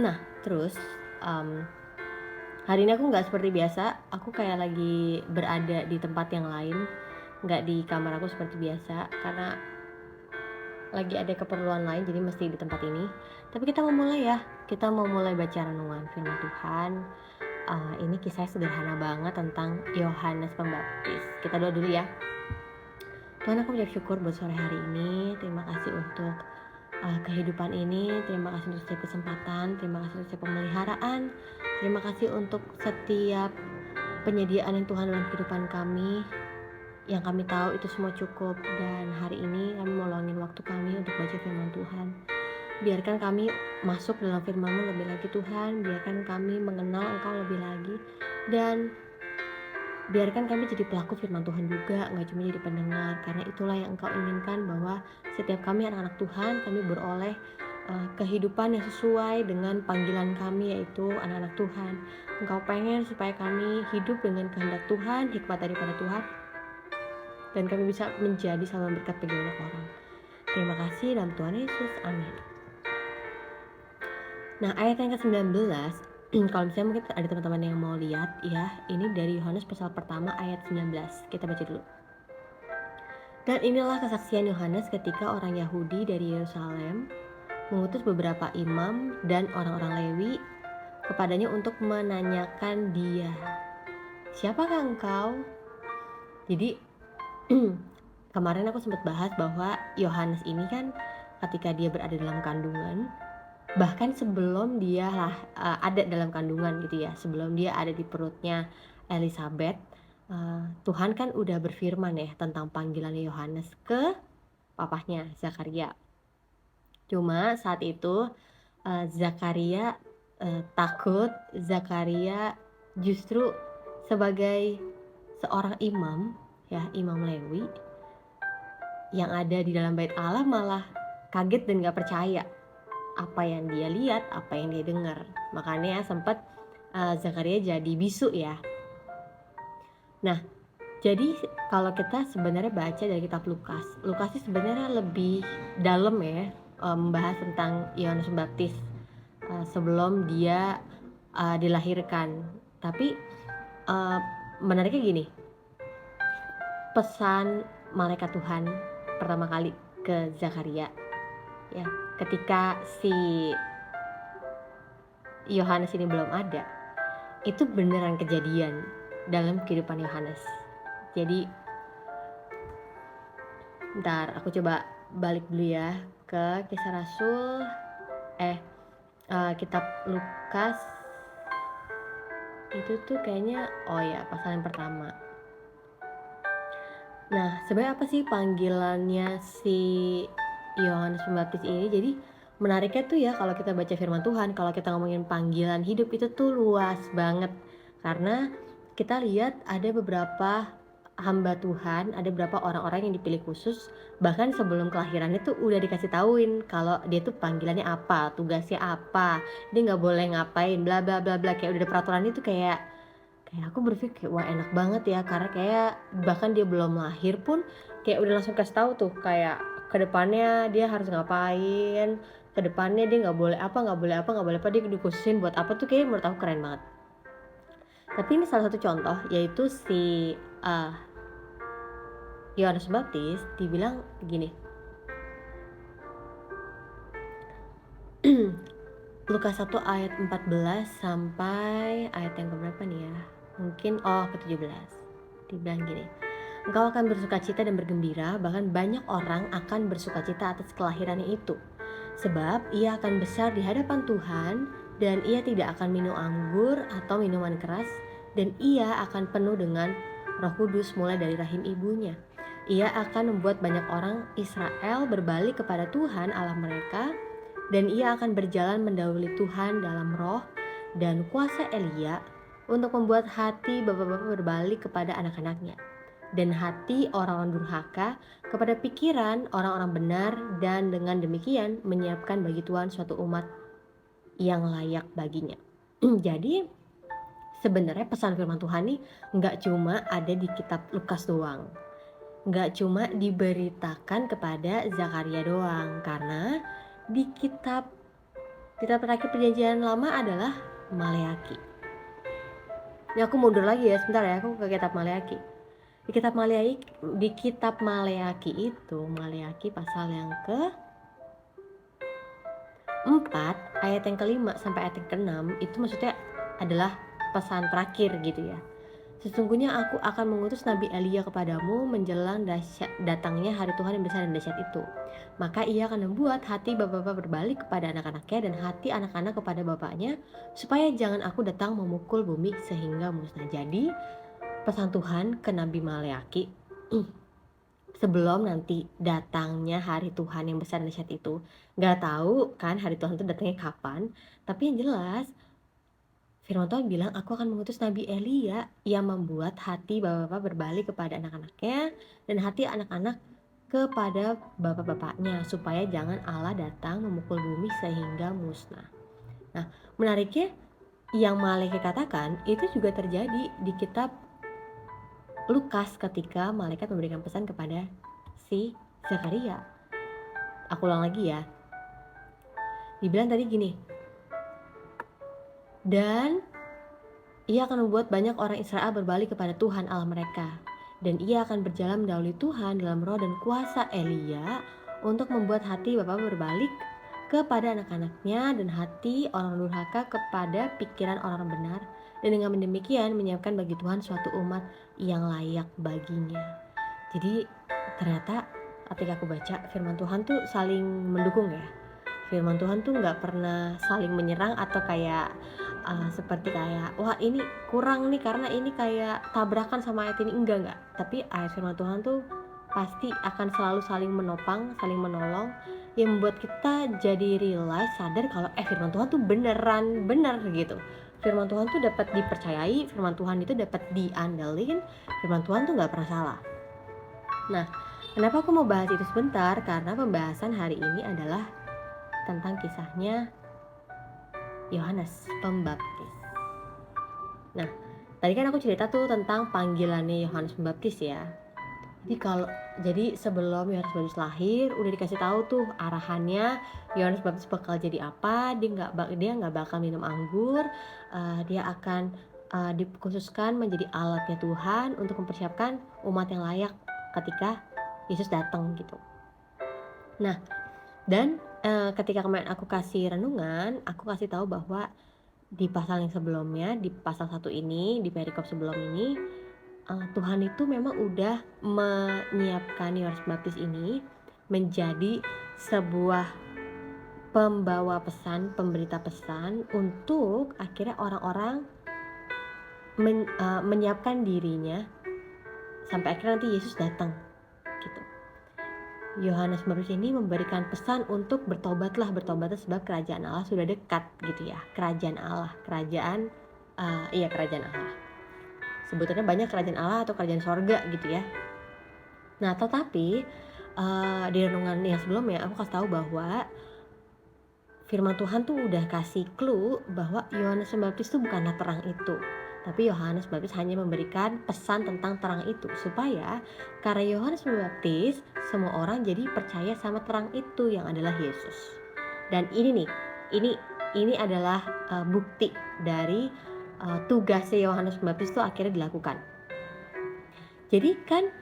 Nah, terus hari ini aku nggak seperti biasa. Aku kayak lagi berada di tempat yang lain, nggak di kamar aku seperti biasa karena lagi ada keperluan lain, jadi mesti di tempat ini. Tapi kita mau mulai ya. Kita mau mulai baca renungan firman Tuhan. Ini kisah sederhana banget tentang Yohanes Pembaptis. Kita doa dulu ya. Tuhan, aku ucap syukur buat sore hari ini. Terima kasih untuk kehidupan ini. Terima kasih untuk setiap kesempatan. Terima kasih untuk setiap pemeliharaan. Terima kasih untuk setiap penyediaan yang Tuhan dalam kehidupan kami. Yang kami tahu itu semua cukup. Dan hari ini kami mau luangin waktu kami untuk baca firman Tuhan. Biarkan kami masuk dalam firman-Mu lebih lagi Tuhan. Biarkan kami mengenal Engkau lebih lagi. Dan biarkan kami jadi pelaku firman Tuhan juga, gak cuma jadi pendengar. Karena itulah yang Engkau inginkan, bahwa setiap kami anak-anak Tuhan, kami beroleh kehidupan yang sesuai dengan panggilan kami, yaitu anak-anak Tuhan. Engkau pengen supaya kami hidup dengan kehendak Tuhan, hikmat daripada Tuhan, dan kami bisa menjadi saluran berkat bagi banyak orang. Terima kasih dalam Tuhan Yesus, amin. Nah, ayat yang ke-19, kalau misalnya mungkin ada teman-teman yang mau lihat ya, ini dari Yohanes pasal pertama ayat 19. Kita baca dulu. Dan inilah kesaksian Yohanes ketika orang Yahudi dari Yerusalem mengutus beberapa imam dan orang-orang Lewi kepadanya untuk menanyakan dia, siapakah engkau? Jadi kemarin aku sempat bahas bahwa Yohanes ini kan ketika dia berada dalam kandungan, bahkan sebelum dia ada dalam kandungan gitu ya, sebelum dia ada di perutnya Elizabeth, Tuhan kan udah berfirman ya tentang panggilan Yohanes ke papahnya Zakaria. Cuma saat itu Zakaria takut. Zakaria justru sebagai seorang imam ya, imam Lewi yang ada di dalam bait Allah, malah kaget dan gak percaya apa yang dia lihat, apa yang dia dengar. Makanya sempat Zakaria jadi bisu ya. Nah, jadi kalau kita sebenarnya baca dari kitab Lukas sih sebenarnya lebih dalam ya, membahas tentang Yohanes Pembaptis sebelum dia dilahirkan. Tapi menariknya gini, pesan malaikat Tuhan pertama kali ke Zakaria ya, ketika si Yohanes ini belum ada, itu beneran kejadian dalam kehidupan Yohanes. Jadi bentar, aku coba balik dulu ya ke Kisah Rasul kitab Lukas. Itu tuh kayaknya pasal yang pertama. Nah, sebenarnya apa sih panggilannya si Yohanes Pembaptis ini? Jadi menariknya tuh ya, kalau kita baca firman Tuhan, kalau kita ngomongin panggilan hidup itu tuh luas banget. Karena kita lihat ada beberapa hamba Tuhan, ada beberapa orang-orang yang dipilih khusus, bahkan sebelum kelahirannya tuh udah dikasih tauin kalau dia tuh panggilannya apa, tugasnya apa, dia nggak boleh ngapain, bla bla bla bla. Kayak udah ada peraturan itu. Kayak aku berpikir wah enak banget ya, karena kayak bahkan dia belum lahir pun kayak udah langsung kasih tahu tuh kayak kedepannya dia harus ngapain, kedepannya dia nggak boleh apa, dia dikhususin buat apa tuh. Kayak menurut aku keren banget. Tapi ini salah satu contoh, yaitu si Yohanes Baptis dibilang gini. Lukas 1 ayat 14 sampai ayat yang keberapa nih ya? Mungkin ke-17. Dibilang gini, engkau akan bersukacita dan bergembira, bahkan banyak orang akan bersukacita atas kelahirannya itu. Sebab ia akan besar di hadapan Tuhan, dan ia tidak akan minum anggur atau minuman keras, dan ia akan penuh dengan Roh Kudus mulai dari rahim ibunya. Ia akan membuat banyak orang Israel berbalik kepada Tuhan Allah mereka, dan ia akan berjalan mendahului Tuhan dalam roh dan kuasa Elia, untuk membuat hati bapak-bapak berbalik kepada anak-anaknya, dan hati orang-orang durhaka kepada pikiran orang-orang benar, dan dengan demikian menyiapkan bagi Tuhan suatu umat yang layak baginya. Jadi sebenarnya pesan firman Tuhan nih gak cuma ada di kitab Lukas doang, gak cuma diberitakan kepada Zakaria doang, karena di kitab Kitab terakhir perjanjian lama adalah Maleaki. Ini aku mundur lagi ya, sebentar ya, aku ke kitab Maleaki. Di kitab Maleaki itu, Maleaki pasal yang ke-4 ayat yang ke-5 sampai ayat yang ke-6 itu maksudnya adalah pesan terakhir gitu ya. Sesungguhnya aku akan mengutus Nabi Elia kepadamu menjelang datangnya hari Tuhan yang besar dan dahsyat itu. Maka ia akan membuat hati bapak-bapak berbalik kepada anak-anaknya dan hati anak-anak kepada bapaknya, supaya jangan aku datang memukul bumi sehingga musnah. Jadi pesan Tuhan ke Nabi Maleaki sebelum nanti datangnya hari Tuhan yang besar dan dahsyat itu. Gak tahu kan hari Tuhan itu datangnya kapan, tapi yang jelas firman Tuhan bilang, aku akan mengutus Nabi Elia yang membuat hati bapak-bapak berbalik kepada anak-anaknya dan hati anak-anak kepada bapak-bapaknya, supaya jangan Allah datang memukul bumi sehingga musnah. Nah, menariknya yang Malaikat katakan itu juga terjadi di kitab Lukas ketika malaikat memberikan pesan kepada si Zakaria. Aku ulang lagi ya. Dibilang tadi gini, dan ia akan membuat banyak orang Israel berbalik kepada Tuhan Allah mereka. Dan ia akan berjalan mendahului Tuhan dalam roh dan kuasa Elia untuk membuat hati bapak berbalik kepada anak-anaknya dan hati orang durhaka kepada pikiran orang benar. Dan dengan demikian menyiapkan bagi Tuhan suatu umat yang layak baginya. Jadi ternyata ketika aku baca firman Tuhan tuh saling mendukung ya. Firman Tuhan tuh gak pernah saling menyerang atau kayak seperti kayak wah ini kurang nih karena ini kayak tabrakan sama ayat ini, enggak. Tapi ayat firman Tuhan tuh pasti akan selalu saling menopang, saling menolong, yang membuat kita jadi realize, sadar kalau firman Tuhan tuh beneran bener gitu. Firman Tuhan tuh dapat dipercayai, firman Tuhan itu dapat diandelin, firman Tuhan tuh gak pernah salah. Nah, kenapa aku mau bahas itu sebentar? Karena pembahasan hari ini adalah tentang kisahnya Yohanes Pembaptis. Nah, tadi kan aku cerita tuh tentang panggilannya Yohanes Pembaptis ya. Jadi sebelum Yohanes Pembaptis lahir udah dikasih tahu tuh arahannya, Yohanes Pembaptis bakal jadi apa. Dia nggak bakal minum anggur. Dia akan dikhususkan menjadi alatnya Tuhan untuk mempersiapkan umat yang layak ketika Yesus datang gitu. Nah, dan ketika kemarin aku kasih renungan, aku kasih tahu bahwa di pasal yang sebelumnya, di pasal 1 ini, di perikop sebelum ini, Tuhan itu memang udah menyiapkan Yohanes Pembaptis ini menjadi sebuah pembawa pesan, pemberita pesan untuk akhirnya orang-orang menyiapkan dirinya sampai akhirnya nanti Yesus datang gitu. Yohanes Pembaptis ini memberikan pesan untuk bertobatlah sebab kerajaan Allah sudah dekat gitu ya. Kerajaan Allah. Sebetulnya banyak kerajaan Allah atau kerajaan sorga gitu ya. Nah, tetapi di renungan yang sebelumnya aku kasih tahu bahwa firman Tuhan tuh udah kasih clue bahwa Yohanes Pembaptis tuh bukanlah terang itu. Tapi Yohanes Pembaptis hanya memberikan pesan tentang terang itu, supaya karena Yohanes Pembaptis semua orang jadi percaya sama terang itu yang adalah Yesus. Dan ini adalah bukti dari tugasnya Yohanes Pembaptis itu akhirnya dilakukan. Jadi kan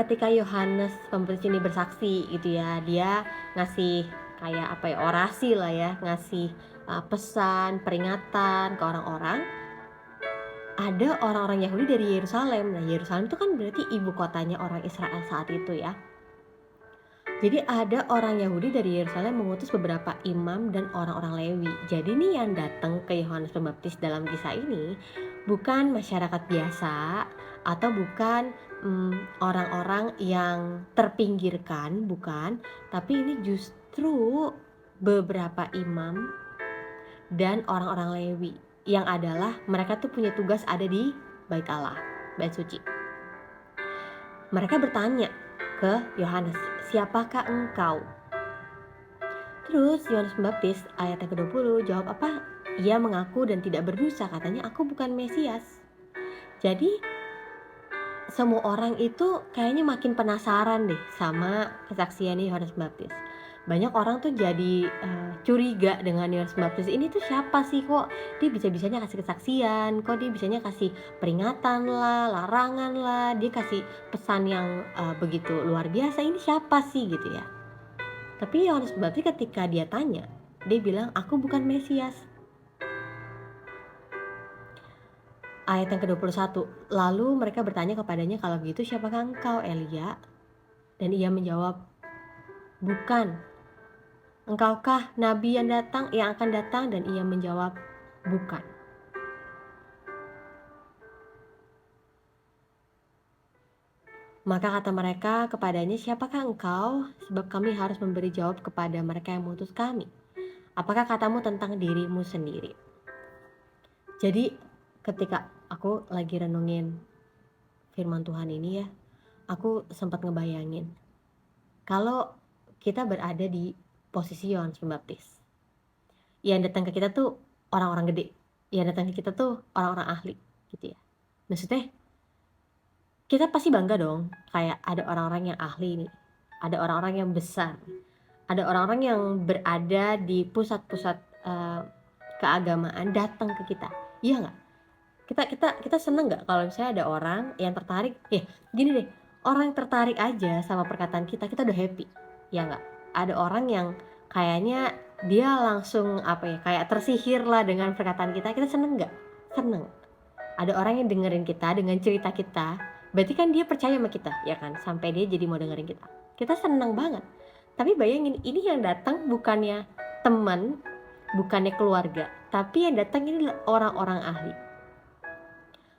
ketika Yohanes Pembaptis ini bersaksi gitu ya, dia ngasih kayak orasi lah ya, ngasih pesan, peringatan ke orang-orang. Ada orang-orang Yahudi dari Yerusalem. Nah, Yerusalem itu kan berarti ibu kotanya orang Israel saat itu ya. Jadi ada orang Yahudi dari Yerusalem mengutus beberapa imam dan orang-orang Lewi. Jadi nih yang datang ke Yohanes Pembaptis dalam kisah ini bukan masyarakat biasa atau bukan orang-orang yang terpinggirkan, bukan. Tapi ini justru beberapa imam dan orang-orang Lewi, yang adalah mereka tuh punya tugas ada di Bait Allah, Bait Suci. Mereka bertanya ke Yohanes, siapakah engkau? Terus Yohanes Pembaptis ayat yang ke-20 jawab apa? Ia mengaku dan tidak berdosa, katanya aku bukan Mesias. Jadi semua orang itu kayaknya makin penasaran deh sama kesaksian Yohanes Pembaptis. banyak orang tuh jadi curiga dengan Yohanes Pembaptis ini tuh siapa sih, kok dia bisa-bisanya kasih kesaksian, kok dia bisanya kasih peringatan lah, larangan lah, dia kasih pesan yang begitu luar biasa, ini siapa sih gitu ya. Tapi Yohanes Pembaptis ketika dia tanya, dia bilang aku bukan Mesias. Ayat yang ke-21, lalu mereka bertanya kepadanya, kalau begitu siapakah engkau, Elia? Dan ia menjawab, bukan. Engkaukah nabi yang akan datang? Dan ia menjawab, bukan. Maka kata mereka kepadanya, siapakah engkau? Sebab kami harus memberi jawab kepada mereka yang mengutus kami. Apakah katamu tentang dirimu sendiri? Jadi ketika aku lagi renungin firman Tuhan ini ya, aku sempat ngebayangin kalau kita berada di posisi Yohanes Pembaptis, yang datang ke kita tuh orang-orang gede, yang datang ke kita tuh orang-orang ahli gitu ya. Maksudnya kita pasti bangga dong, kayak ada orang-orang yang ahli nih, ada orang-orang yang besar, ada orang-orang yang berada di pusat-pusat keagamaan datang ke kita, iya nggak? Kita seneng nggak kalau misalnya ada orang yang tertarik, ya gini deh, orang yang tertarik aja sama perkataan kita udah happy, ya nggak? Ada orang yang kayaknya dia langsung kayak tersihir lah dengan perkataan kita seneng nggak? Seneng. Ada orang yang dengerin kita dengan cerita kita, berarti kan dia percaya sama kita, ya kan? Sampai dia jadi mau dengerin kita seneng banget. Tapi bayangin, ini yang datang bukannya teman, bukannya keluarga, tapi yang datang ini orang-orang ahli.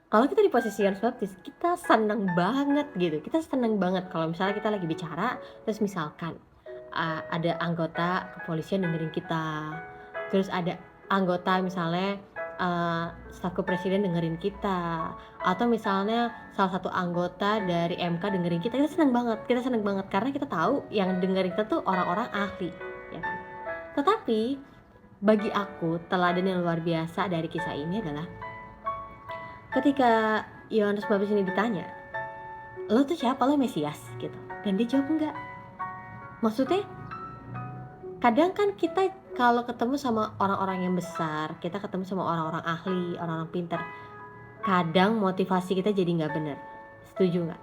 Kalau kita di posisi Yohanes Pembaptis, kita seneng banget gitu. Kita seneng banget kalau misalnya kita lagi bicara, terus misalkan ada anggota kepolisian dengerin kita, terus ada anggota misalnya staf kepresiden dengerin kita, atau misalnya salah satu anggota dari MK dengerin kita seneng banget. Kita seneng banget karena kita tahu yang dengerin kita tuh orang-orang ahli, ya kan? Tetapi bagi aku teladan yang luar biasa dari kisah ini adalah ketika Yohanes Pembaptis ini ditanya, lo tuh siapa, lo Mesias gitu, dan dia jawab enggak. Maksudnya kadang kan kita kalau ketemu sama orang-orang yang besar, kita ketemu sama orang-orang ahli, orang-orang pintar, kadang motivasi kita jadi nggak bener. Setuju nggak?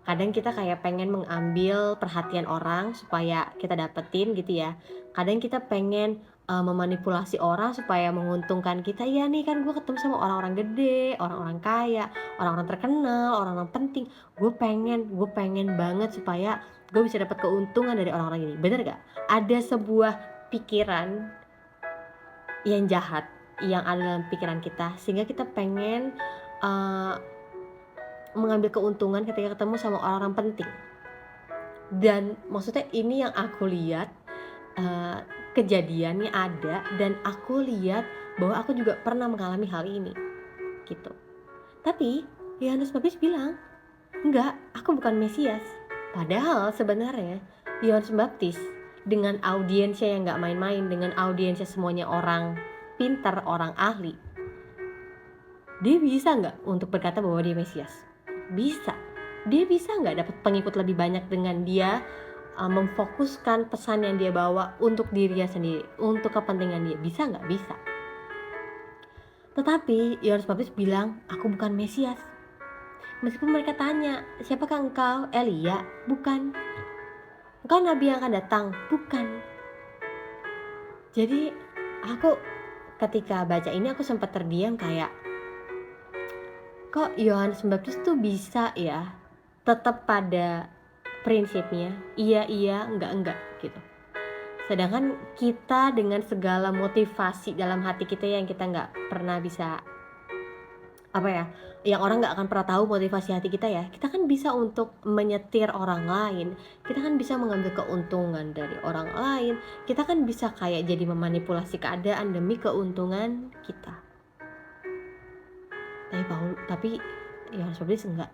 Kadang kita kayak pengen mengambil perhatian orang supaya kita dapetin gitu ya. Kadang kita pengen memanipulasi orang supaya menguntungkan kita. Ya nih kan gue ketemu sama orang-orang gede, orang-orang kaya, orang-orang terkenal, orang-orang penting. Gue pengen banget supaya gue bisa dapat keuntungan dari orang-orang ini. Bener gak? Ada sebuah pikiran yang jahat yang ada dalam pikiran kita, sehingga kita pengen mengambil keuntungan ketika ketemu sama orang-orang penting. Dan maksudnya ini yang aku lihat, kejadiannya ada, dan aku lihat bahwa aku juga pernah mengalami hal ini gitu. Tapi Yohanes Pembaptis bilang, enggak, aku bukan Mesias. Padahal sebenarnya Yohanes Pembaptis dengan audiensnya yang gak main-main, dengan audiensnya semuanya orang pintar, orang ahli, dia bisa gak untuk berkata bahwa dia Mesias? Bisa. Dia bisa gak dapat pengikut lebih banyak dengan dia memfokuskan pesan yang dia bawa untuk dirinya sendiri, untuk kepentingan dia? Bisa gak? Bisa. Tetapi Yohanes Pembaptis bilang, aku bukan Mesias. Meskipun mereka tanya, siapakah engkau? Elia? Bukan. Engkau nabi yang akan datang? Bukan. Jadi aku ketika baca ini aku sempat terdiam, kayak kok Yohanes Pembaptis tuh bisa ya tetap pada prinsipnya, iya, enggak gitu. Sedangkan kita dengan segala motivasi dalam hati kita yang kita nggak pernah bisa yang orang nggak akan pernah tahu motivasi hati kita ya, kita kan bisa untuk menyetir orang lain, kita kan bisa mengambil keuntungan dari orang lain, kita kan bisa kayak jadi memanipulasi keadaan demi keuntungan kita. Tapi Yohanes Pembaptis enggak.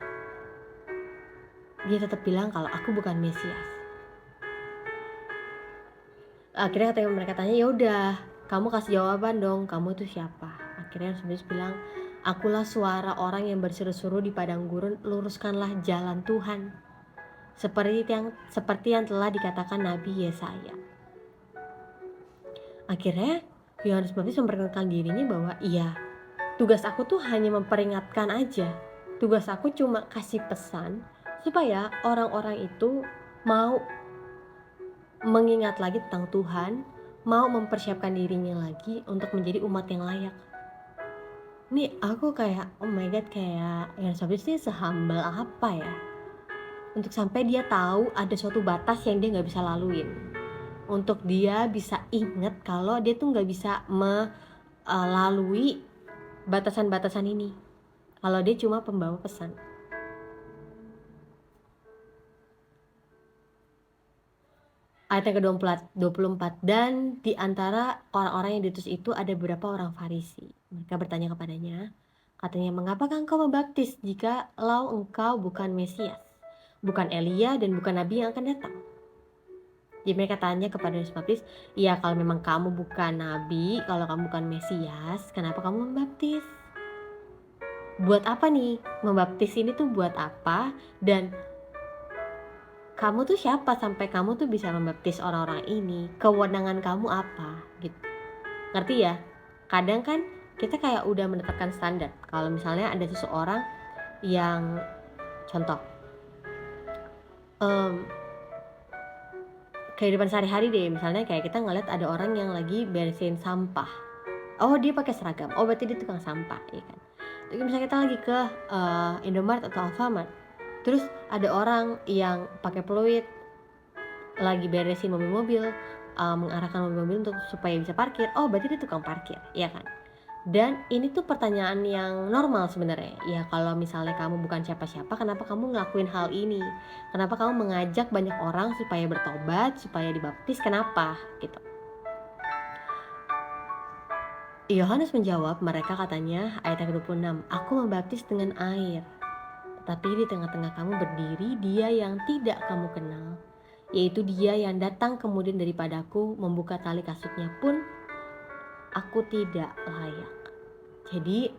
Dia tetap bilang kalau aku bukan Mesias. Akhirnya ketika mereka tanya, ya udah, kamu kasih jawaban dong, kamu itu siapa? Akhirnya Yohanes Pembaptis bilang, akulah suara orang yang berseru-seru di padang gurun, luruskanlah jalan Tuhan. seperti yang telah dikatakan Nabi Yesaya. Akhirnya Yohanes Pembaptis memperkenalkan dirinya bahwa iya, tugas aku tuh hanya memperingatkan aja. Tugas aku cuma kasih pesan supaya orang-orang itu mau mengingat lagi tentang Tuhan, mau mempersiapkan dirinya lagi untuk menjadi umat yang layak. Nih aku kayak oh my god, kayak Yohanes Pembaptis ini sehambal apa ya, untuk sampai dia tahu ada suatu batas yang dia nggak bisa laluin, untuk dia bisa inget kalau dia tuh nggak bisa melalui batasan-batasan ini, kalau dia cuma pembawa pesan. Ayat yang ke-24, dan di antara orang-orang yang diutus itu ada beberapa orang Farisi. Mereka bertanya kepadanya, katanya, mengapakah engkau membaptis jika engkau bukan Mesias, bukan Elia, dan bukan Nabi yang akan datang? Jadi mereka tanya kepada Yohanes Pembaptis, ya kalau memang kamu bukan Nabi, kalau kamu bukan Mesias, kenapa kamu membaptis? Buat apa nih? Membaptis ini tuh buat apa? Dan kamu tuh siapa sampai kamu tuh bisa membaptis orang-orang ini? Kewenangan kamu apa? Gitu. Ngerti ya? Kadang kan kita kayak udah menetapkan standar. Kalau misalnya ada seseorang yang contoh kehidupan sehari-hari deh, misalnya kayak kita ngeliat ada orang yang lagi bersihin sampah. Oh dia pakai seragam, oh berarti dia tukang sampah, ya kan? Terus misalnya kita lagi ke Indomaret atau Alfamart, terus ada orang yang pakai peluit lagi beresin mobil-mobil, mengarahkan mobil-mobil untuk supaya bisa parkir, oh berarti dia tukang parkir, ya kan? Dan ini tuh pertanyaan yang normal sebenarnya. Ya kalau misalnya kamu bukan siapa-siapa, kenapa kamu ngelakuin hal ini? Kenapa kamu mengajak banyak orang supaya bertobat, supaya dibaptis? Kenapa? Gitu. Yohanes menjawab mereka, katanya ayat yang ke-26, aku membaptis dengan air, tetapi di tengah-tengah kamu berdiri dia yang tidak kamu kenal, yaitu dia yang datang kemudian daripadaku, membuka tali kasutnya pun aku tidak layak. Jadi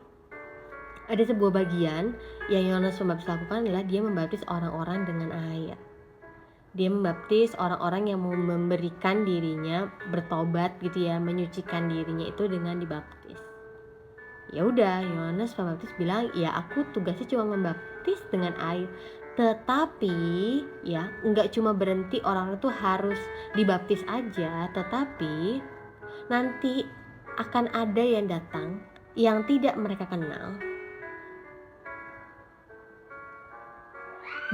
ada sebuah bagian yang Yohanes Pembaptis lakukan adalah dia membaptis orang-orang dengan air. Dia membaptis orang-orang yang mau memberikan dirinya bertobat gitu ya, menyucikan dirinya itu dengan dibaptis. Ya udah, Yohanes Pembaptis bilang, ya aku tugasnya cuma membaptis dengan air. Tetapi ya nggak cuma berhenti orang itu harus dibaptis aja, tetapi nanti akan ada yang datang yang tidak mereka kenal.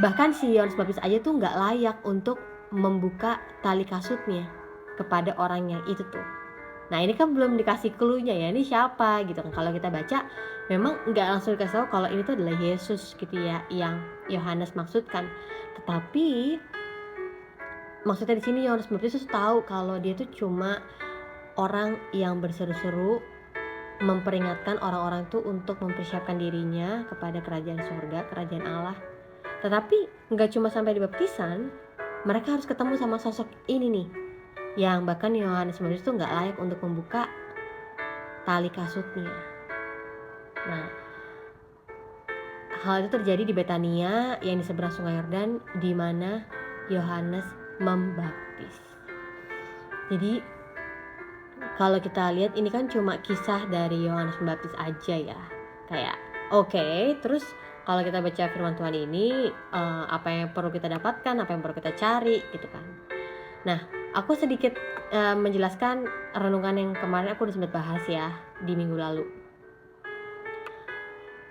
Bahkan si Yohanes Pembaptis aja tuh nggak layak untuk membuka tali kasutnya kepada orang yang itu tuh. Nah ini kan belum dikasih clue-nya ya, ini siapa gitu kan. Kalau kita baca memang nggak langsung dikasih tahu kalau ini tuh adalah Yesus gitu ya, yang Yohanes maksudkan. Tetapi maksudnya di sini Yohanes Pembaptis tuh tahu kalau dia tuh cuma orang yang berseru-seru memperingatkan orang-orang tuh untuk mempersiapkan dirinya kepada kerajaan surga, kerajaan Allah. Tetapi nggak cuma sampai di baptisan, mereka harus ketemu sama sosok ini nih, yang bahkan Yohanes Pembaptis tuh nggak layak untuk membuka tali kasutnya. Nah, hal itu terjadi di Betania yang di seberang Sungai Yordan, di mana Yohanes membaptis. Jadi kalau kita lihat ini kan cuma kisah dari Yohanes Pembaptis aja ya, kayak oke, terus kalau kita baca firman Tuhan ini, apa yang perlu kita dapatkan, apa yang perlu kita cari gitu kan. Nah aku sedikit menjelaskan renungan yang kemarin aku udah sempat bahas ya di minggu lalu.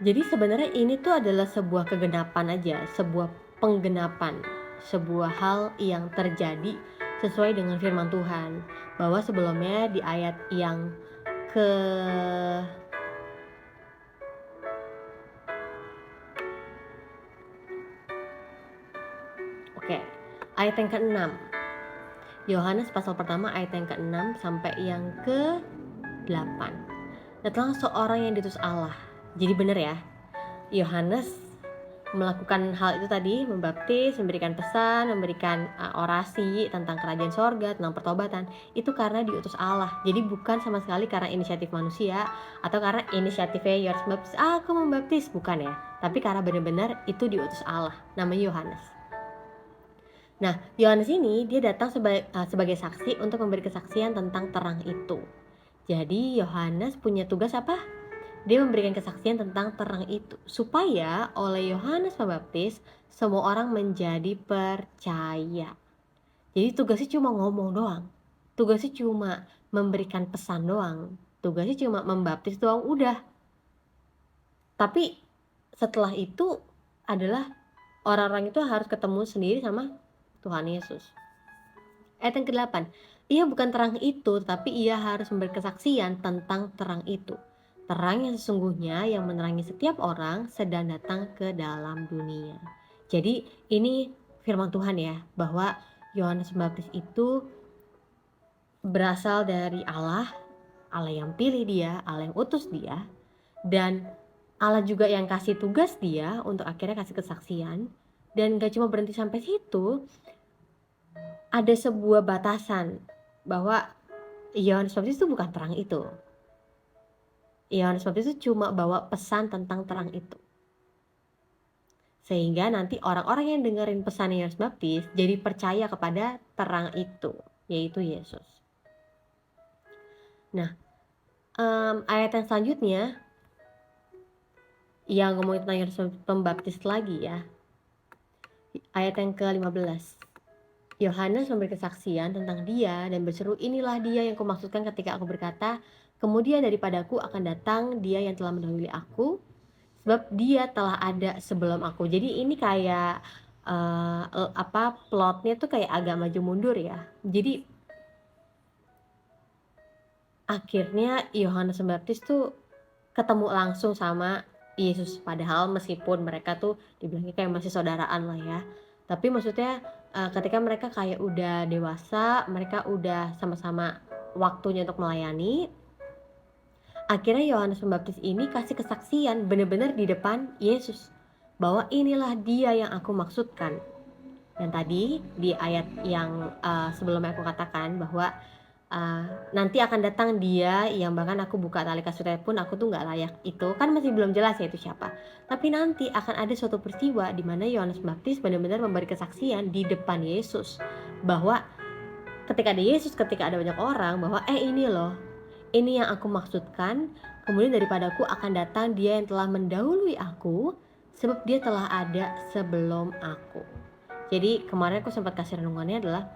Jadi sebenarnya ini tuh adalah sebuah kegenapan aja, sebuah penggenapan, sebuah hal yang terjadi sesuai dengan firman Tuhan, bahwa sebelumnya di ayat yang ayat yang ke-6, Yohanes pasal pertama ayat yang ke-6 sampai yang ke-8. Datanglah seorang yang diutus Allah. Jadi benar ya, Yohanes melakukan hal itu tadi, membaptis, memberikan pesan, memberikan orasi tentang kerajaan sorga, tentang pertobatan, itu karena diutus Allah. Jadi bukan sama sekali karena inisiatif manusia atau karena inisiatifnya Yohanes Pembaptis, aku membaptis, bukan ya. Tapi karena benar-benar itu diutus Allah, namanya Yohanes. Nah, Yohanes ini dia datang sebagai saksi untuk memberi kesaksian tentang terang itu. Jadi Yohanes punya tugas apa? Dia memberikan kesaksian tentang terang itu, supaya oleh Yohanes Pembaptis semua orang menjadi percaya. Jadi tugasnya cuma ngomong doang, tugasnya cuma memberikan pesan doang, tugasnya cuma membaptis doang, udah. Tapi setelah itu adalah orang-orang itu harus ketemu sendiri sama Tuhan Yesus. Ayat yang ke-8, ia bukan terang itu, tapi ia harus memberi kesaksian tentang terang itu. Terang yang sesungguhnya yang menerangi setiap orang sedang datang ke dalam dunia. Jadi ini firman Tuhan ya, bahwa Yohanes Pembaptis itu berasal dari Allah yang pilih dia, Allah yang utus dia, dan Allah juga yang kasih tugas dia untuk akhirnya kasih kesaksian. Dan gak cuma berhenti sampai situ, ada sebuah batasan bahwa Yohanes Pembaptis itu bukan terang itu. Yohanes Pembaptis itu cuma bawa pesan tentang terang itu. Sehingga nanti orang-orang yang dengerin pesan Yohanes Pembaptis jadi percaya kepada terang itu, yaitu Yesus. Nah, ayat yang selanjutnya yang ngomongin tentang Yohanes Pembaptis lagi ya. Ayat yang ke-15. Yohanes memberi kesaksian tentang dia dan berseru, inilah dia yang kumaksudkan ketika aku berkata, kemudian daripadaku akan datang dia yang telah mendahului aku, sebab dia telah ada sebelum aku. Jadi ini kayak plotnya tuh kayak agak maju mundur ya. Jadi akhirnya Yohanes Pembaptis tuh ketemu langsung sama Yesus, padahal meskipun mereka tuh dibilangnya kayak masih saudaraan lah ya, tapi maksudnya ketika mereka kayak udah dewasa, mereka udah sama-sama waktunya untuk melayani, akhirnya Yohanes Pembaptis ini kasih kesaksian benar-benar di depan Yesus bahwa inilah dia yang aku maksudkan. Dan tadi di ayat yang sebelumnya aku katakan bahwa nanti akan datang dia yang bahkan aku buka tali kasurnya pun aku tuh nggak layak, itu kan masih belum jelas ya itu siapa. Tapi nanti akan ada suatu peristiwa di mana Yohanes Pembaptis benar-benar memberi kesaksian di depan Yesus bahwa ketika ada Yesus, ketika ada banyak orang, bahwa ini loh, ini yang aku maksudkan. Kemudian daripadaku akan datang dia yang telah mendahului aku, sebab dia telah ada sebelum aku. Jadi kemarin aku sempat kasih renungannya adalah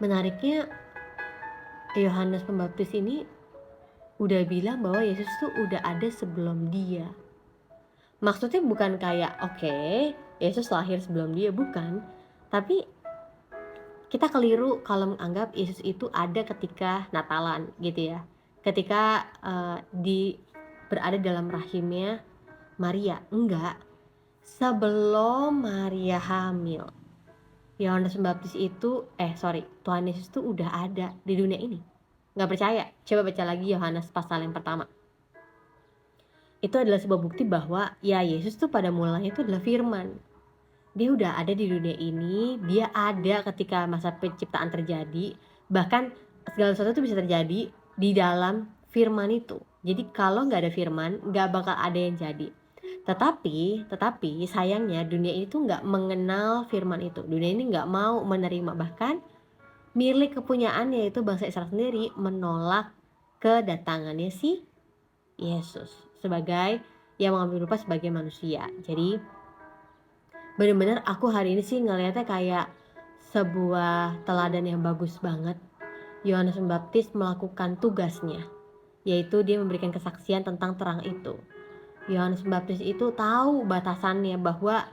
menariknya Yohanes Pembaptis ini udah bilang bahwa Yesus tuh udah ada sebelum dia. Maksudnya bukan kayak Yesus lahir sebelum dia, bukan. Tapi kita keliru kalau menganggap Yesus itu ada ketika Natalan gitu ya. Ketika berada dalam rahimnya Maria, enggak. Sebelum Maria hamil, Yohanes Pembaptis itu Tuhan Yesus itu udah ada di dunia ini. Nggak percaya? Coba baca lagi Yohanes pasal yang pertama. Itu adalah sebuah bukti bahwa ya Yesus tuh pada mulanya itu adalah firman. Dia udah ada di dunia ini, dia ada ketika masa penciptaan terjadi, bahkan segala sesuatu itu bisa terjadi di dalam firman itu. Jadi kalau nggak ada firman, nggak bakal ada yang jadi. Tetapi sayangnya dunia ini tuh nggak mengenal firman itu. Dunia ini nggak mau menerima, bahkan milik kepunyaannya yaitu bangsa Israel sendiri menolak kedatangannya si Yesus sebagai yang mengambil rupa sebagai manusia. Jadi benar-benar aku hari ini sih ngelihatnya kayak sebuah teladan yang bagus banget. Yohanes Pembaptis melakukan tugasnya, yaitu dia memberikan kesaksian tentang terang itu. Yohanes Pembaptis itu tahu batasannya bahwa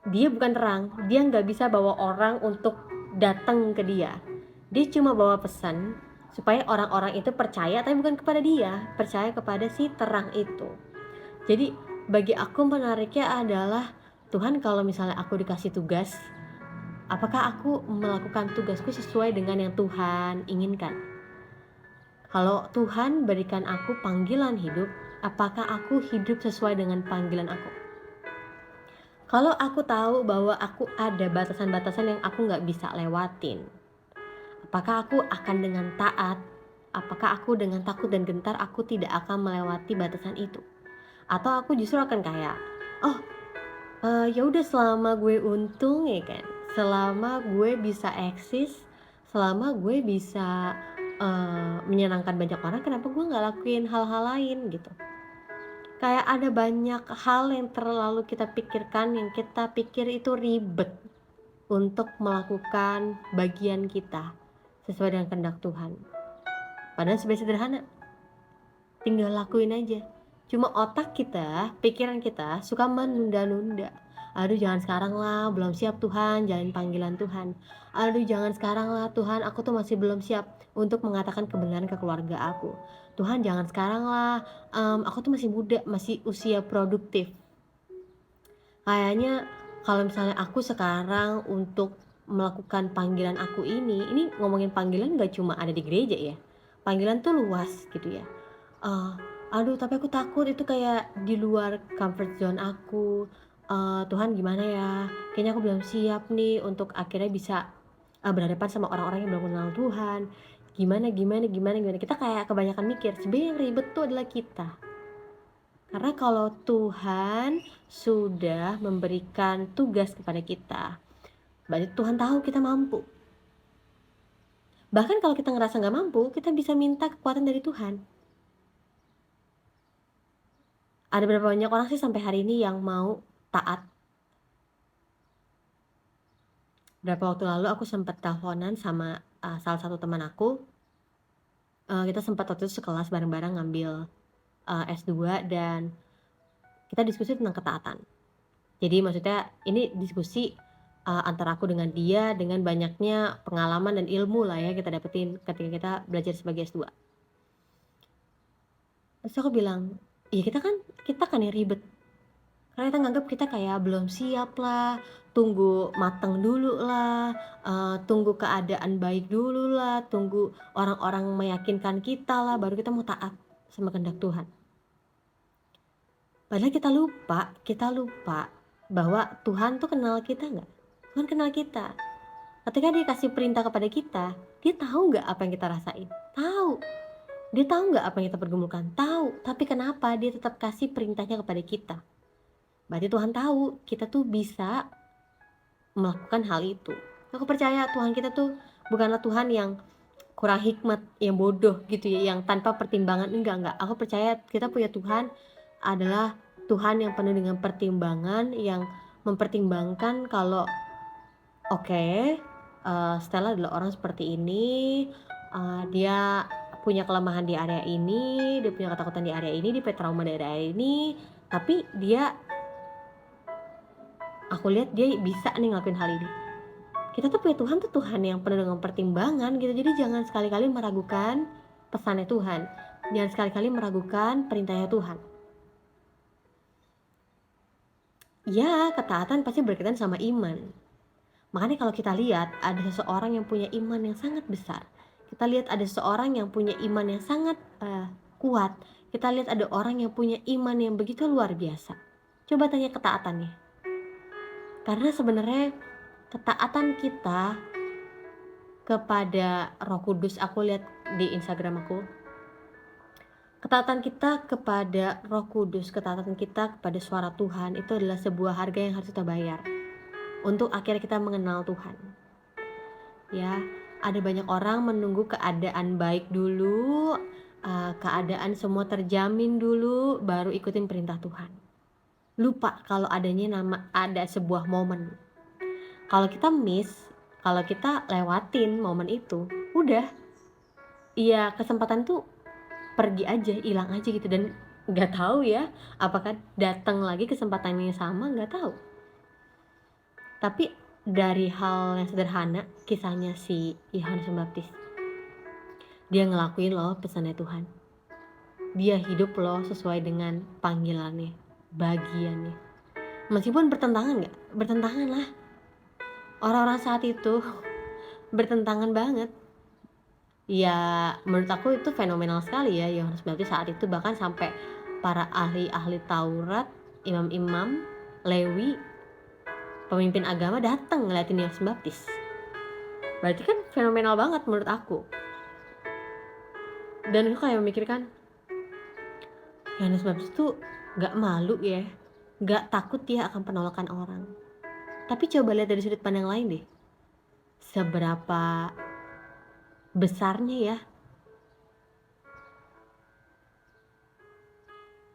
dia bukan terang, dia nggak bisa bawa orang untuk datang ke dia. Dia cuma bawa pesan supaya orang-orang itu percaya, tapi bukan kepada dia, percaya kepada si terang itu. Jadi bagi aku menariknya adalah, Tuhan kalau misalnya aku dikasih tugas, apakah aku melakukan tugasku sesuai dengan yang Tuhan inginkan? Kalau Tuhan berikan aku panggilan hidup, apakah aku hidup sesuai dengan panggilan aku? Kalau aku tahu bahwa aku ada batasan-batasan yang aku gak bisa lewatin, apakah aku akan dengan taat? Apakah aku dengan takut dan gentar aku tidak akan melewati batasan itu? Atau aku justru akan kayak, ya udah selama gue untung ya kan, selama gue bisa eksis, selama gue bisa menyenangkan banyak orang, kenapa gue nggak lakuin hal-hal lain gitu. Kayak ada banyak hal yang terlalu kita pikirkan, yang kita pikir itu ribet untuk melakukan bagian kita sesuai dengan kehendak Tuhan. Padahal sebenarnya sederhana, tinggal lakuin aja. Cuma otak kita, pikiran kita suka menunda-nunda. Aduh jangan sekarang lah, belum siap Tuhan, jalanin panggilan Tuhan. Aduh jangan sekarang lah Tuhan, aku tuh masih belum siap untuk mengatakan kebenaran ke keluarga aku. Tuhan jangan sekarang lah, aku tuh masih muda, masih usia produktif. Kayaknya kalau misalnya aku sekarang untuk melakukan panggilan aku ini ngomongin panggilan gak cuma ada di gereja ya. Panggilan tuh luas gitu ya. Aduh tapi aku takut itu kayak di luar comfort zone aku. Tuhan gimana ya? Kayaknya aku belum siap nih untuk akhirnya bisa berhadapan sama orang-orang yang belum kenal Tuhan. Gimana. Kita kayak kebanyakan mikir. Sebenarnya yang ribet tuh adalah kita. Karena kalau Tuhan sudah memberikan tugas kepada kita, berarti Tuhan tahu kita mampu. Bahkan kalau kita ngerasa nggak mampu, kita bisa minta kekuatan dari Tuhan. Ada berapa banyak orang sih sampai hari ini yang mau taat? Berapa waktu lalu aku sempat teleponan sama salah satu teman aku. Kita sempat waktu itu sekelas bareng-bareng ngambil S2 dan kita diskusi tentang ketaatan. Jadi maksudnya ini diskusi antara aku dengan dia, dengan banyaknya pengalaman dan ilmu lah ya kita dapetin ketika kita belajar sebagai S2. Terus aku bilang, iya kita kan yang ribet. Karena kita nganggap kita kayak belum siap lah, tunggu matang dulu lah, tunggu keadaan baik dulu lah, tunggu orang-orang meyakinkan kita lah, baru kita mau taat sama kehendak Tuhan. Padahal kita lupa bahwa Tuhan tuh kenal kita nggak? Tuhan kenal kita. Ketika dia kasih perintah kepada kita, dia tahu nggak apa yang kita rasain? Tahu. Dia tahu nggak apa yang kita pergumulkan? Tahu. Tapi kenapa dia tetap kasih perintahnya kepada kita? Berarti Tuhan tahu kita tuh bisa melakukan hal itu. Aku percaya Tuhan kita tuh bukanlah Tuhan yang kurang hikmat, yang bodoh gitu ya, yang tanpa pertimbangan. Enggak. Aku percaya kita punya Tuhan adalah Tuhan yang penuh dengan pertimbangan, yang mempertimbangkan kalau Stella adalah orang seperti ini, dia punya kelemahan di area ini, dia punya ketakutan di area ini, dia punya trauma di area ini, tapi aku lihat dia bisa nih ngelakuin hal ini. Kita tuh punya Tuhan tuh Tuhan yang penuh dengan pertimbangan gitu. Jadi jangan sekali-kali meragukan pesannya Tuhan, jangan sekali-kali meragukan perintahnya Tuhan. Ya, ketaatan pasti berkaitan sama iman. Makanya kalau kita lihat ada seseorang yang punya iman yang sangat besar, kita lihat ada seseorang yang punya iman yang sangat kuat, kita lihat ada orang yang punya iman yang begitu luar biasa. Coba tanya ketaatannya. Karena sebenarnya ketaatan kita kepada Roh Kudus, aku lihat di Instagram aku, ketaatan kita kepada Roh Kudus, ketaatan kita kepada suara Tuhan itu adalah sebuah harga yang harus kita bayar untuk akhirnya kita mengenal Tuhan. Ya, ada banyak orang menunggu keadaan baik dulu, keadaan semua terjamin dulu, baru ikutin perintah Tuhan. Lupa kalau ada sebuah momen. Kalau kita kalau kita lewatin momen itu, udah, iya kesempatan tuh pergi aja, hilang aja gitu. Dan nggak tahu ya, apakah datang lagi kesempatan yang sama, nggak tahu. Tapi dari hal yang sederhana, kisahnya si Yohanes Pembaptis, dia ngelakuin loh pesannya Tuhan, dia hidup loh sesuai dengan panggilannya, bagiannya, meskipun bertentangan lah. Orang-orang saat itu bertentangan banget. Ya menurut aku itu fenomenal sekali ya Yohanes Pembaptis saat itu. Bahkan sampai para ahli-ahli Taurat, imam-imam, Lewi, pemimpin agama datang ngeliatin Yohanes Pembaptis. Berarti kan fenomenal banget menurut aku. Dan aku kayak memikirkan, Yohanes Pembaptis tuh gak malu ya, gak takut ya akan penolakan orang. Tapi coba lihat dari sudut pandang lain deh. Seberapa besarnya ya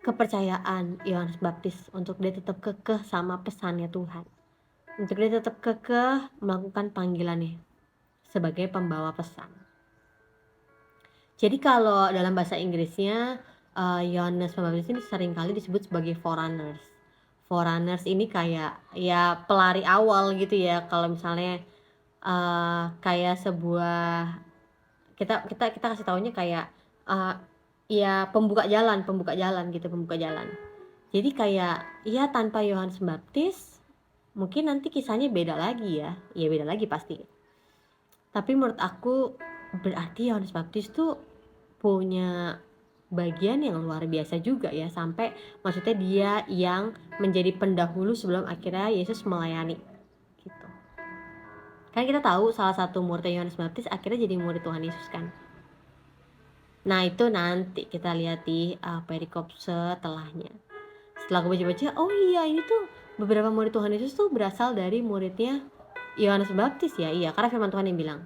kepercayaan Yohanes Baptis untuk dia tetap kekeh sama pesannya Tuhan. Untuk dia tetap kekeh melakukan panggilannya sebagai pembawa pesan. Jadi kalau dalam bahasa Inggrisnya Yohanes Pembaptis ini seringkali disebut sebagai forerunners. Forerunners ini kayak ya pelari awal gitu ya. Kalau misalnya kayak sebuah kita kasih taunya kayak ya pembuka jalan gitu, pembuka jalan. Jadi kayak ya tanpa Yohanes Pembaptis mungkin nanti kisahnya beda lagi ya. Ya beda lagi pasti. Tapi menurut aku berarti Yohanes Baptis tuh punya bagian yang luar biasa juga ya, sampai maksudnya dia yang menjadi pendahulu sebelum akhirnya Yesus melayani gitu. Kan kita tahu salah satu muridnya Yohanes Baptis akhirnya jadi murid Tuhan Yesus kan. Nah itu nanti kita lihat di perikop setelahnya. Setelah aku baca-baca, oh iya ini tuh beberapa murid Tuhan Yesus tuh berasal dari muridnya Yohanes Baptis ya. Iya, karena firman Tuhan yang bilang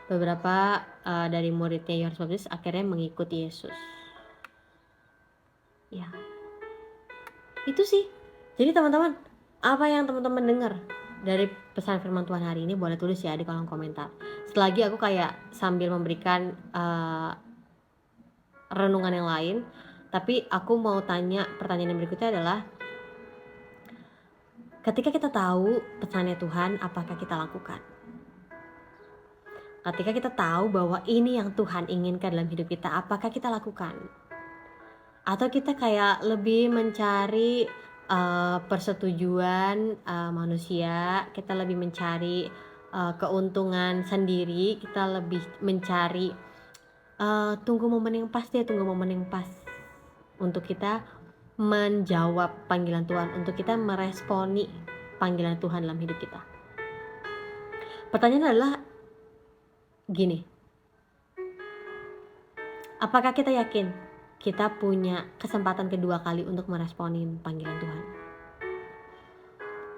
beberapa dari muridnya Yohanes Baptis akhirnya mengikuti Yesus. Ya, itu sih. Jadi teman-teman, apa yang teman-teman dengar dari pesan firman Tuhan hari ini boleh tulis ya di kolom komentar. Selagi aku kayak sambil memberikan renungan yang lain, tapi aku mau tanya pertanyaan yang berikutnya adalah, ketika kita tahu pesannya Tuhan, apakah kita lakukan? Ketika kita tahu bahwa ini yang Tuhan inginkan dalam hidup kita, apakah kita lakukan? Atau kita kayak lebih mencari persetujuan manusia, kita lebih mencari keuntungan sendiri, kita lebih mencari tunggu momen yang pas untuk kita menjawab panggilan Tuhan, untuk kita meresponi panggilan Tuhan dalam hidup kita. Pertanyaannya adalah gini, apakah kita yakin kita punya kesempatan kedua kali untuk meresponi panggilan Tuhan?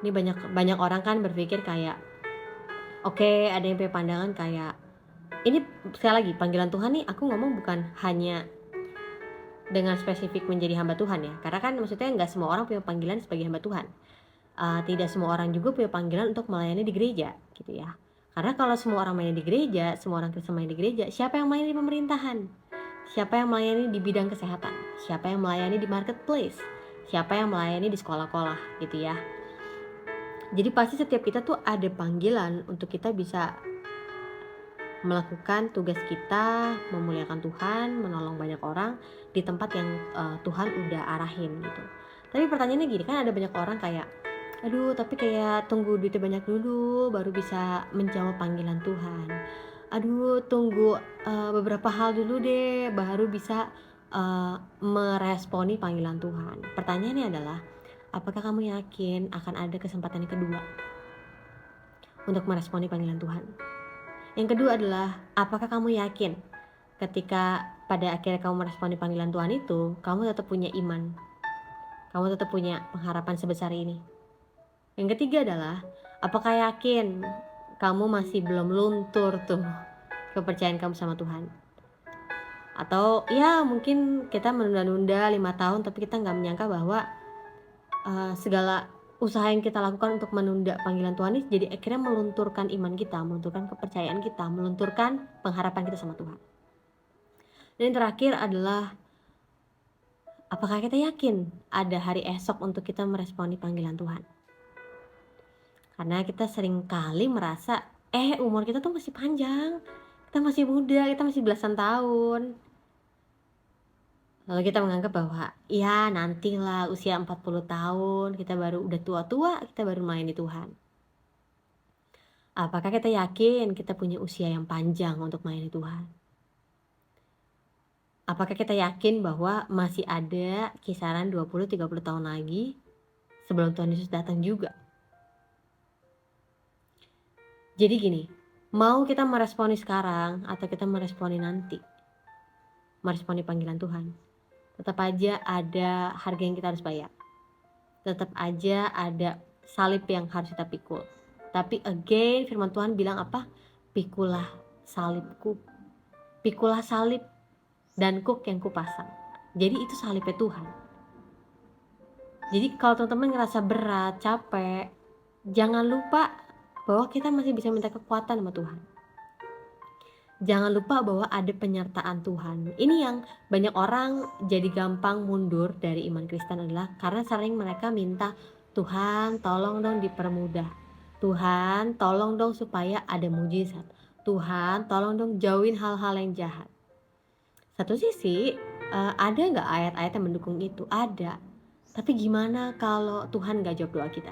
Ini banyak orang kan berpikir kayak oke, ada yang punya pandangan kayak ini, sekali lagi, panggilan Tuhan nih aku ngomong bukan hanya dengan spesifik menjadi hamba Tuhan ya, karena kan maksudnya nggak semua orang punya panggilan sebagai hamba Tuhan. Tidak semua orang juga punya panggilan untuk melayani di gereja gitu ya. Karena kalau semua orang melayani di gereja, semua orang Kristen melayani di gereja, siapa yang melayani di pemerintahan? Siapa yang melayani di bidang kesehatan? Siapa yang melayani di marketplace? Siapa yang melayani di sekolah-sekolah gitu ya. Jadi pasti setiap kita tuh ada panggilan untuk kita bisa melakukan tugas kita, memuliakan Tuhan, menolong banyak orang di tempat yang Tuhan udah arahin gitu. Tapi pertanyaannya gini, kan ada banyak orang kayak, aduh tapi kayak tunggu duitnya banyak dulu baru bisa menjawab panggilan Tuhan. Aduh tunggu beberapa hal dulu deh baru bisa meresponi panggilan Tuhan. Pertanyaannya adalah, apakah kamu yakin akan ada kesempatan yang kedua untuk meresponi panggilan Tuhan? Yang kedua adalah, apakah kamu yakin ketika pada akhirnya kamu meresponi panggilan Tuhan itu, kamu tetap punya iman, kamu tetap punya pengharapan sebesar ini? Yang ketiga adalah, apakah yakin kamu masih belum luntur tuh kepercayaan kamu sama Tuhan? Atau ya mungkin kita menunda-nunda 5 tahun tapi kita gak menyangka bahwa segala usaha yang kita lakukan untuk menunda panggilan Tuhan ini jadi akhirnya melunturkan iman kita, melunturkan kepercayaan kita, melunturkan pengharapan kita sama Tuhan. Dan yang terakhir adalah, apakah kita yakin ada hari esok untuk kita meresponi panggilan Tuhan? Karena kita sering kali merasa umur kita tuh masih panjang, kita masih muda, kita masih belasan tahun. Lalu kita menganggap bahwa ya nantilah usia 40 tahun kita baru udah tua-tua, kita baru melayani Tuhan. Apakah kita yakin kita punya usia yang panjang untuk melayani Tuhan? Apakah kita yakin bahwa masih ada kisaran 20-30 tahun lagi sebelum Tuhan Yesus datang juga? Jadi gini, mau kita meresponi sekarang atau kita meresponi nanti, meresponi panggilan Tuhan, tetap aja ada harga yang kita harus bayar. tetap aja ada salib yang harus kita pikul. Tapi again firman Tuhan bilang apa? Pikulah salibku, pikulah salib dan kuk yang kupasang. Jadi itu salibnya Tuhan. Jadi kalau teman-teman ngerasa berat, capek, jangan lupa bahwa kita masih bisa minta kekuatan sama Tuhan. Jangan lupa bahwa ada penyertaan Tuhan. Ini yang banyak orang jadi gampang mundur dari iman Kristen adalah karena sering mereka minta, Tuhan tolong dong dipermudah, Tuhan tolong dong supaya ada mujizat, Tuhan tolong dong jauhin hal-hal yang jahat. Satu sisi ada nggak ayat-ayat yang mendukung itu? Ada. Tapi gimana kalau Tuhan nggak jawab doa kita?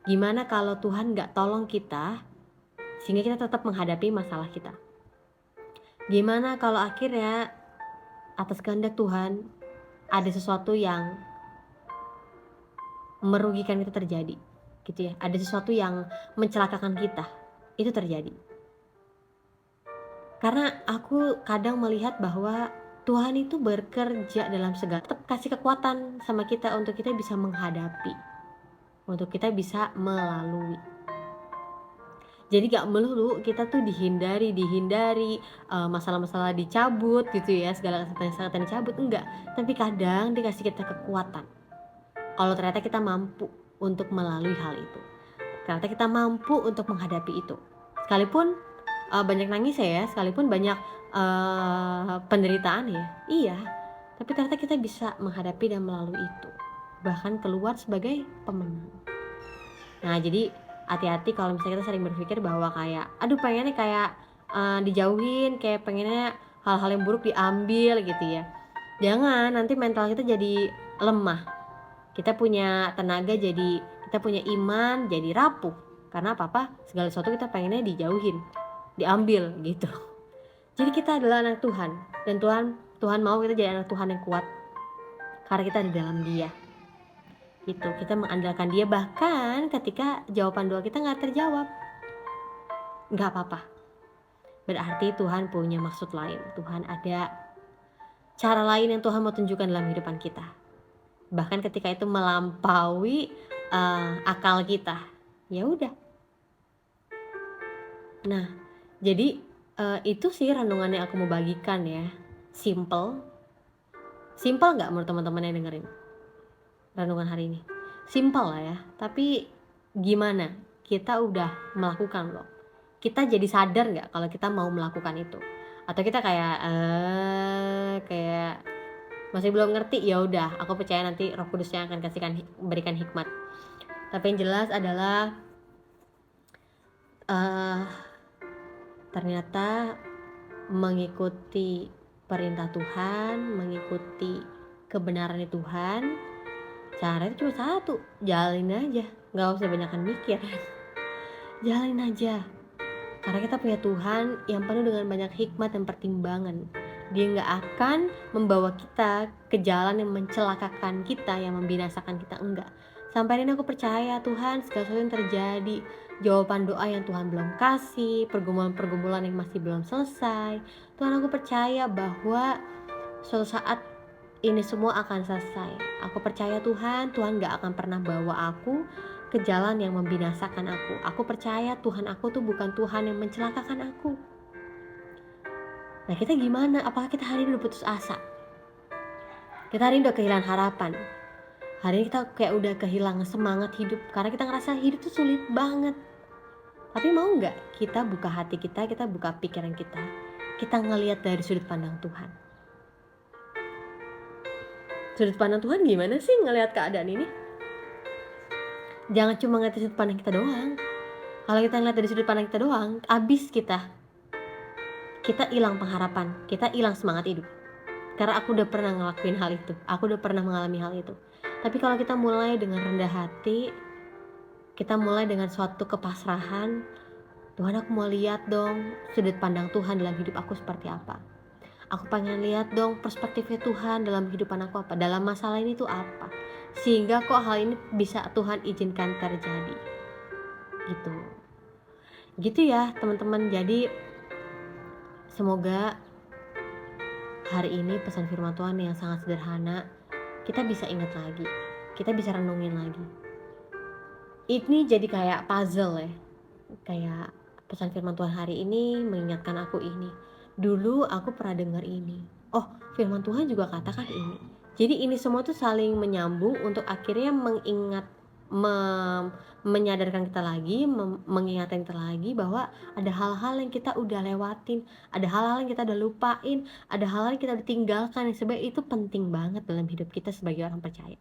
Gimana kalau Tuhan nggak tolong kita sehingga kita tetap menghadapi masalah kita? Gimana kalau akhirnya atas kehendak Tuhan ada sesuatu yang merugikan kita terjadi, gitu ya? Ada sesuatu yang mencelakakan kita, itu terjadi. Karena aku kadang melihat bahwa Tuhan itu bekerja dalam segala, tetap kasih kekuatan sama kita untuk kita bisa menghadapi, untuk kita bisa melalui. Jadi gak melulu kita tuh dihindari, masalah-masalah dicabut gitu ya, segala kesehatan dicabut, enggak. Tapi kadang dikasih kita kekuatan. Kalau ternyata kita mampu untuk melalui hal itu, ternyata kita mampu untuk menghadapi itu. Sekalipun banyak nangis ya, sekalipun banyak penderitaan ya, iya. Tapi ternyata kita bisa menghadapi dan melalui itu, bahkan keluar sebagai pemenang. Nah jadi hati-hati kalau misalnya kita sering berpikir bahwa kayak aduh pengennya kayak dijauhin, kayak pengennya hal-hal yang buruk diambil gitu ya. Jangan, nanti mental kita jadi lemah, kita punya tenaga jadi, kita punya iman jadi rapuh. Karena apa-apa segala sesuatu kita pengennya dijauhin, diambil gitu. Jadi kita adalah anak Tuhan, dan Tuhan mau kita jadi anak Tuhan yang kuat karena kita di dalam Dia. Gitu, kita mengandalkan Dia bahkan ketika jawaban doa kita nggak terjawab, nggak apa-apa. Berarti Tuhan punya maksud lain, Tuhan ada cara lain yang Tuhan mau tunjukkan dalam kehidupan kita, bahkan ketika itu melampaui akal kita. Ya udah. Nah jadi itu sih renungan yang aku mau bagikan ya. Simple nggak menurut teman-teman yang dengerin renungan hari ini? Simple lah ya, tapi gimana kita udah melakukan loh? Kita jadi sadar nggak kalau kita mau melakukan itu? Atau kita kayak masih belum ngerti, ya udah aku percaya nanti Roh Kudus yang akan berikan hikmat. Tapi yang jelas adalah ternyata mengikuti perintah Tuhan, mengikuti kebenaran Tuhan, caranya cuma satu, jalanin aja, nggak usah banyakan mikir. Jalanin aja, karena kita punya Tuhan yang penuh dengan banyak hikmat dan pertimbangan. Dia nggak akan membawa kita ke jalan yang mencelakakan kita, yang membinasakan kita, enggak. Sampai ini aku percaya Tuhan, segala sesuatu yang terjadi, jawaban doa yang Tuhan belum kasih, pergumulan-pergumulan yang masih belum selesai, Tuhan aku percaya bahwa suatu saat ini semua akan selesai. Aku percaya Tuhan gak akan pernah bawa aku ke jalan yang membinasakan aku. Aku percaya Tuhan aku tuh bukan Tuhan yang mencelakakan aku. Nah kita gimana? Apakah kita hari ini udah putus asa? Kita hari ini udah kehilangan harapan? Hari ini kita kayak udah kehilangan semangat hidup karena kita ngerasa hidup tuh sulit banget. Tapi mau gak kita buka hati kita buka pikiran kita ngelihat dari sudut pandang Tuhan. Sudut pandang Tuhan gimana sih ngelihat keadaan ini? Jangan cuma ngeliat dari sudut pandang kita doang. Kalau kita ngeliat dari sudut pandang kita doang, abis kita hilang pengharapan, kita hilang semangat hidup. Karena aku udah pernah ngelakuin hal itu, aku udah pernah mengalami hal itu. Tapi kalau kita mulai dengan rendah hati, kita mulai dengan suatu kepasrahan, Tuhan aku mau lihat dong sudut pandang Tuhan dalam hidup aku seperti apa. Aku pengen lihat dong perspektifnya Tuhan dalam kehidupan aku apa, dalam masalah ini tuh apa, sehingga kok hal ini bisa Tuhan izinkan terjadi. Gitu ya teman-teman. Jadi semoga hari ini pesan firman Tuhan yang sangat sederhana kita bisa ingat lagi, kita bisa renungin lagi. Ini jadi kayak puzzle ya, kayak pesan firman Tuhan hari ini mengingatkan aku ini. Dulu aku pernah dengar ini. Oh, firman Tuhan juga katakan ini. Jadi ini semua tuh saling menyambung untuk akhirnya menyadarkan kita lagi, mengingatkan kita lagi bahwa ada hal-hal yang kita udah lewatin, ada hal-hal yang kita udah lupain, ada hal-hal yang kita udah tinggalkan, yang sebenarnya itu penting banget dalam hidup kita sebagai orang percaya.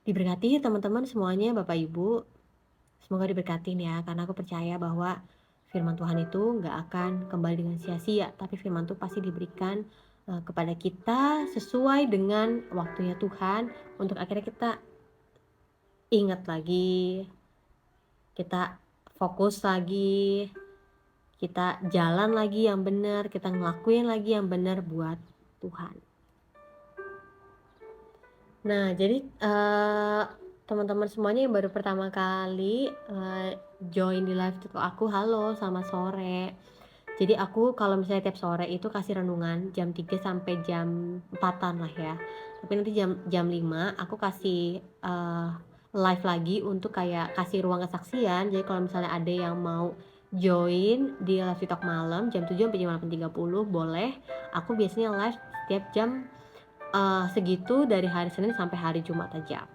Diberkati teman-teman semuanya, Bapak Ibu. Semoga diberkatin ya, karena aku percaya bahwa firman Tuhan itu gak akan kembali dengan sia-sia, tapi firman Tuhan pasti diberikan kepada kita sesuai dengan waktunya Tuhan, untuk akhirnya kita ingat lagi, kita fokus lagi, kita jalan lagi yang benar, kita ngelakuin lagi yang benar buat Tuhan. Nah, jadi teman-teman semuanya yang baru pertama kali join di live tutorial aku, halo, selamat sore. Jadi aku kalau misalnya tiap sore itu kasih renungan jam 3 sampai jam 4-an lah ya. Tapi nanti jam 5 aku kasih live lagi untuk kayak kasih ruang kesaksian. Jadi kalau misalnya ada yang mau join di live TikTok malam jam 7 sampai jam 8.30 boleh. Aku biasanya live setiap jam segitu dari hari Senin sampai hari Jumat aja.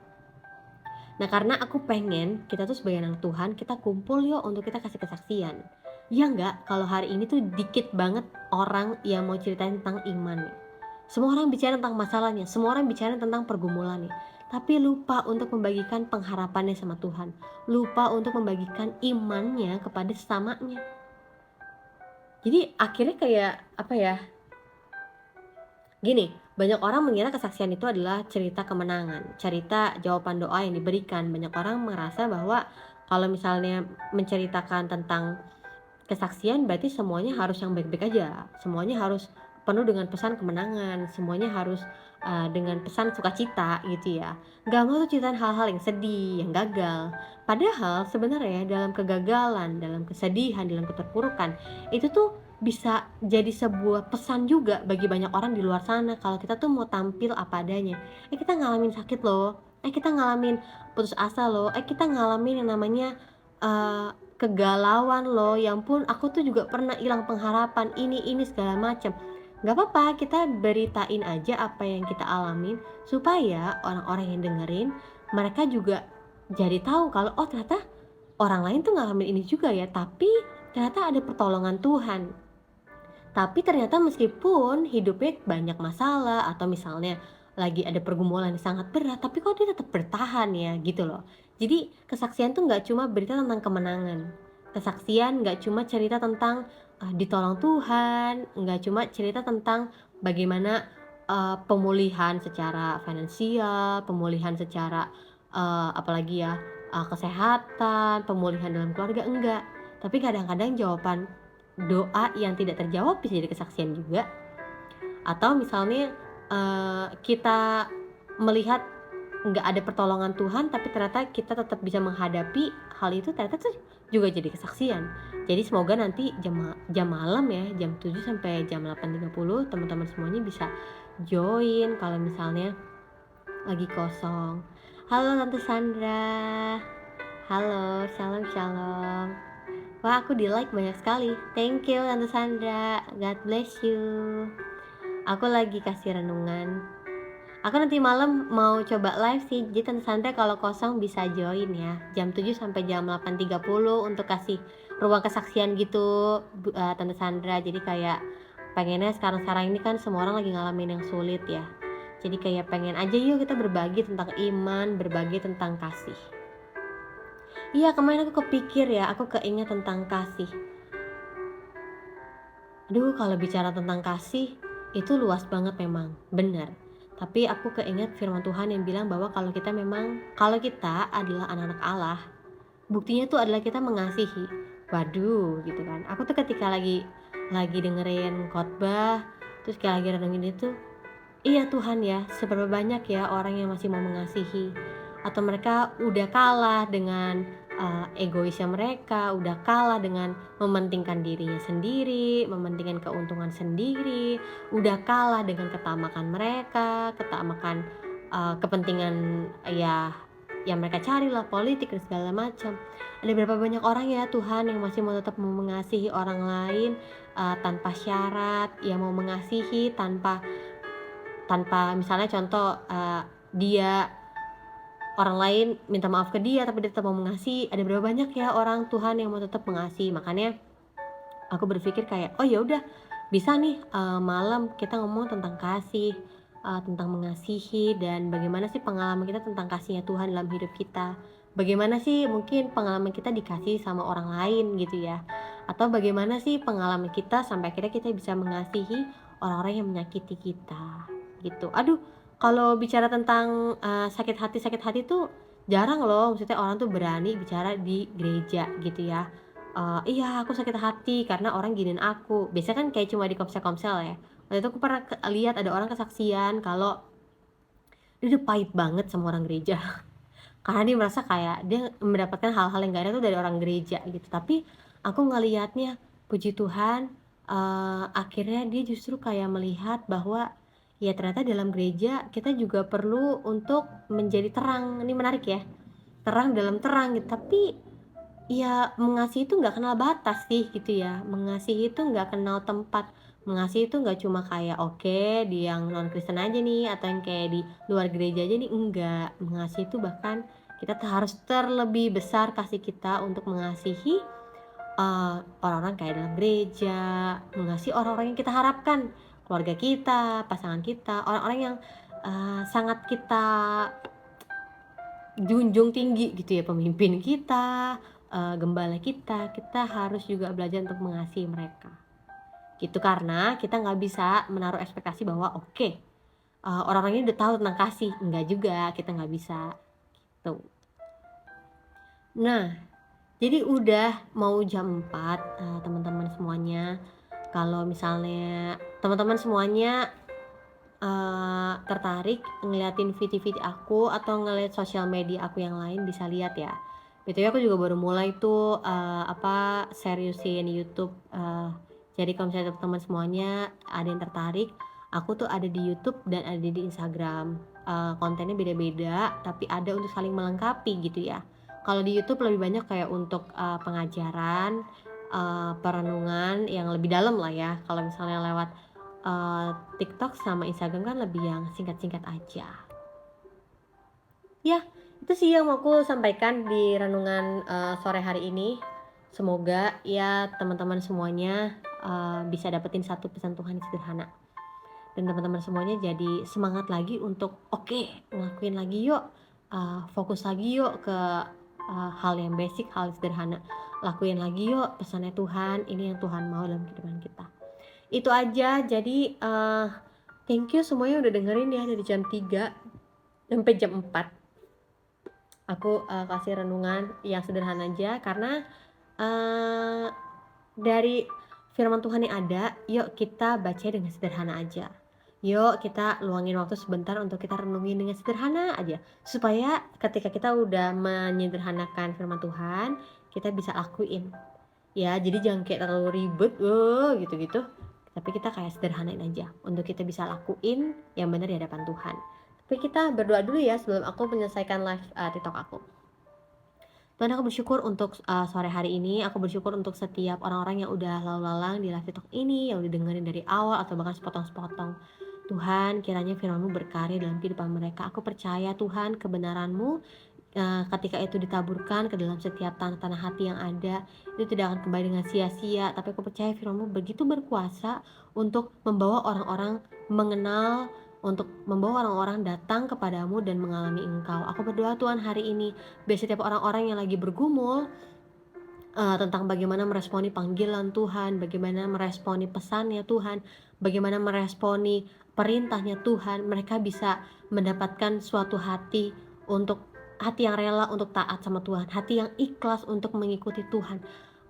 Nah, karena aku pengen kita tuh sebagai anak Tuhan, kita kumpul yuk untuk kita kasih kesaksian. Ya enggak, kalau hari ini tuh dikit banget orang yang mau ceritain tentang imannya. Semua orang bicara tentang masalahnya, semua orang bicara tentang pergumulannya, tapi lupa untuk membagikan pengharapannya sama Tuhan, lupa untuk membagikan imannya kepada sesamanya. Jadi akhirnya kayak apa ya, gini, banyak orang mengira kesaksian itu adalah cerita kemenangan, cerita jawaban doa yang diberikan. Banyak orang merasa bahwa kalau misalnya menceritakan tentang kesaksian berarti semuanya harus yang baik-baik aja, semuanya harus penuh dengan pesan kemenangan, semuanya harus dengan pesan sukacita gitu ya. Gak mau tuh ceritain hal-hal yang sedih, yang gagal. Padahal sebenarnya dalam kegagalan, dalam kesedihan, dalam keterpurukan, itu tuh bisa jadi sebuah pesan juga bagi banyak orang di luar sana kalau kita tuh mau tampil apa adanya. Kita ngalamin sakit loh, kita ngalamin putus asa loh, kita ngalamin yang namanya kegalauan loh, yang pun aku tuh juga pernah hilang pengharapan, ini segala macam. Gak apa-apa, kita beritain aja apa yang kita alamin supaya orang-orang yang dengerin mereka juga jadi tahu kalau oh ternyata orang lain tuh ngalamin ini juga ya, tapi ternyata ada pertolongan Tuhan. Tapi ternyata meskipun hidupnya banyak masalah atau misalnya lagi ada pergumulan yang sangat berat, tapi kok dia tetap bertahan ya gitu loh. Jadi kesaksian tuh gak cuma berita tentang kemenangan, kesaksian gak cuma cerita tentang ditolong Tuhan, gak cuma cerita tentang bagaimana pemulihan secara finansial, pemulihan secara apalagi ya kesehatan, pemulihan dalam keluarga, enggak. Tapi kadang-kadang jawaban doa yang tidak terjawab bisa jadi kesaksian juga. Atau misalnya kita melihat nggak ada pertolongan Tuhan tapi ternyata kita tetap bisa menghadapi hal itu, ternyata tuh juga jadi kesaksian. Jadi semoga nanti jam malam ya, jam 7 sampai jam 8.30 teman-teman semuanya bisa join kalau misalnya lagi kosong. Halo Tante Sandra, halo, shalom. Wah, aku di like banyak sekali. Thank you Tante Sandra, God bless you. Aku lagi kasih renungan. Aku nanti malam mau coba live sih. Jadi Tante Sandra kalau kosong bisa join ya, jam 7 sampai jam 8.30 untuk kasih ruang kesaksian gitu Tante Sandra. Jadi kayak pengennya sekarang ini kan semua orang lagi ngalamin yang sulit ya. Jadi kayak pengen aja yuk kita berbagi tentang iman, berbagi tentang kasih. Iya, kemarin aku kepikir ya, aku keinget tentang kasih. Aduh, kalau bicara tentang kasih itu luas banget memang, benar. Tapi aku keinget firman Tuhan yang bilang bahwa kalau kita adalah anak-anak Allah, buktinya tuh adalah kita mengasihi. Waduh, gitu kan. Aku tuh ketika lagi dengerin khotbah, terus kayak lagi renungin itu, iya Tuhan ya, seberapa banyak ya orang yang masih mau mengasihi, atau mereka udah kalah dengan egoisnya mereka, udah kalah dengan mementingkan dirinya sendiri, mementingkan keuntungan sendiri, udah kalah dengan ketamakan mereka, ketamakan kepentingan ya yang mereka cari lah, politik dan segala macam. Ada berapa banyak orang ya Tuhan yang masih mau tetap mau mengasihi orang lain, tanpa syarat, yang mau mengasihi tanpa tanpa misalnya contoh, dia orang lain minta maaf ke dia tapi dia tetap mau mengasihi. Ada berapa banyak ya orang Tuhan yang mau tetap mengasihi. Makanya aku berpikir kayak, oh ya udah bisa nih, malam kita ngomong tentang kasih, tentang mengasihi dan bagaimana sih pengalaman kita tentang kasihnya Tuhan dalam hidup kita. Bagaimana sih mungkin pengalaman kita dikasih sama orang lain gitu ya. Atau bagaimana sih pengalaman kita sampai akhirnya kita bisa mengasihi orang-orang yang menyakiti kita gitu. Aduh, kalau bicara tentang, sakit hati tuh jarang loh, maksudnya orang tuh berani bicara di gereja gitu ya. Iya aku sakit hati karena orang giniin aku. Biasanya kan kayak cuma di komsel-komsel ya. Waktu itu aku pernah lihat ada orang kesaksian kalau dia udah pahit banget sama orang gereja. Karena dia merasa kayak dia mendapatkan hal-hal yang gak ada tuh dari orang gereja gitu. Tapi aku ngelihatnya, puji Tuhan, akhirnya dia justru kayak melihat bahwa ya ternyata dalam gereja kita juga perlu untuk menjadi terang. Ini menarik ya, terang dalam terang gitu. Tapi ya mengasihi itu nggak kenal batas sih gitu ya. Mengasihi itu nggak kenal tempat. Mengasihi itu nggak cuma kayak oke di yang non Kristen aja nih atau yang kayak di luar gereja aja nih, enggak. Mengasihi itu bahkan kita harus terlebih besar kasih kita untuk mengasihi orang-orang kayak dalam gereja, mengasihi orang-orang yang kita harapkan, keluarga kita, pasangan kita, orang-orang yang sangat kita junjung tinggi gitu ya, pemimpin kita, gembala kita harus juga belajar untuk mengasihi mereka gitu. Karena kita nggak bisa menaruh ekspektasi bahwa oke, orang-orang ini udah tahu tentang kasih, enggak juga, kita nggak bisa gitu. Nah, jadi udah mau jam 4, teman-teman semuanya. Kalau misalnya teman-teman semuanya tertarik ngeliatin video-video aku atau ngeliat sosial media aku yang lain, bisa lihat ya. BTW aku juga baru mulai tuh seriusin YouTube. Jadi kalau misalnya teman-teman semuanya ada yang tertarik, aku tuh ada di YouTube dan ada di Instagram. Kontennya beda-beda tapi ada untuk saling melengkapi gitu ya. Kalau di YouTube lebih banyak kayak untuk pengajaran, perenungan yang lebih dalam lah ya. Kalau misalnya lewat TikTok sama Instagram kan lebih yang singkat-singkat aja. Ya, itu sih yang mau aku sampaikan di renungan sore hari ini. Semoga ya teman-teman semuanya bisa dapetin satu pesan Tuhan yang sederhana. Dan teman-teman semuanya jadi semangat lagi untuk oke, ngelakuin lagi yuk, fokus lagi yuk ke hal yang basic, hal yang sederhana. Lakuin lagi yuk pesannya Tuhan, ini yang Tuhan mau dalam kehidupan kita. Itu aja. Jadi thank you semuanya udah dengerin ya dari jam 3 sampai jam 4. Aku kasih renungan yang sederhana aja karena dari firman Tuhan yang ada, yuk kita baca dengan sederhana aja. Yuk kita luangin waktu sebentar untuk kita renungin dengan sederhana aja, supaya ketika kita udah menyederhanakan firman Tuhan, kita bisa lakuin ya. Jadi jangan kayak terlalu ribet gitu-gitu, tapi kita kayak sederhanain aja untuk kita bisa lakuin yang benar di hadapan Tuhan. Tapi kita berdoa dulu ya sebelum aku menyelesaikan live TikTok aku. Tuhan, aku bersyukur untuk sore hari ini. Aku bersyukur untuk setiap orang-orang yang udah lalu lalang di live TikTok ini, yang udah dengerin dari awal atau bahkan sepotong-sepotong. Tuhan, kiranya firman-Mu berkarya dalam kehidupan mereka. Aku percaya Tuhan, kebenaran-Mu ketika itu ditaburkan ke dalam setiap tanah hati yang ada, itu tidak akan kembali dengan sia-sia. Tapi aku percaya firman-Mu begitu berkuasa untuk membawa orang-orang mengenal, untuk membawa orang-orang datang kepadamu dan mengalami Engkau. Aku berdoa Tuhan hari ini, biar setiap orang-orang yang lagi bergumul tentang bagaimana meresponi panggilan Tuhan, bagaimana meresponi pesannya Tuhan, bagaimana meresponi perintahnya Tuhan, mereka bisa mendapatkan suatu hati yang rela untuk taat sama Tuhan, hati yang ikhlas untuk mengikuti Tuhan.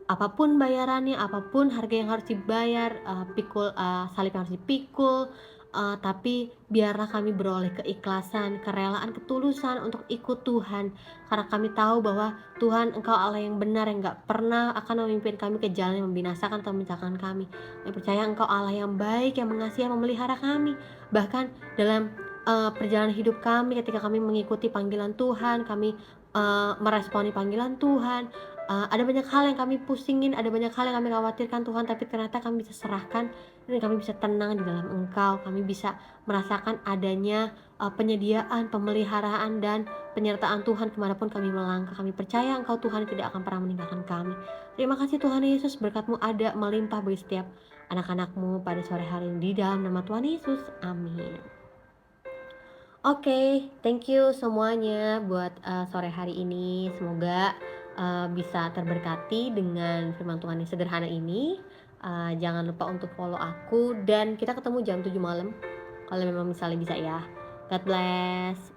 Apapun bayarannya, apapun harga yang harus dibayar, salib yang harus dipikul, tapi biarlah kami beroleh keikhlasan, kerelaan, ketulusan untuk ikut Tuhan. Karena kami tahu bahwa Tuhan, Engkau Allah yang benar, yang gak pernah akan memimpin kami ke jalan yang membinasakan atau mencelakakan kami. Kami percaya Engkau Allah yang baik, yang mengasihi, yang memelihara kami. Bahkan dalam perjalanan hidup kami ketika kami mengikuti panggilan Tuhan, kami, meresponi panggilan Tuhan. Ada banyak hal yang kami pusingin, ada banyak hal yang kami khawatirkan Tuhan, tapi ternyata kami bisa serahkan dan kami bisa tenang di dalam Engkau. Kami bisa merasakan adanya, penyediaan, pemeliharaan, dan penyertaan Tuhan kemanapun kami melangkah. Kami percaya Engkau Tuhan tidak akan pernah meninggalkan kami. Terima kasih Tuhan Yesus, berkat-Mu ada melimpah bagi setiap anak-anak-Mu pada sore hari ini. Di dalam nama Tuhan Yesus, amin. Oke, thank you semuanya buat, sore hari ini. Semoga, bisa terberkati dengan firman Tuhan yang sederhana ini. Jangan lupa untuk follow aku dan kita ketemu jam 7 malam, kalau memang misalnya bisa ya. God bless.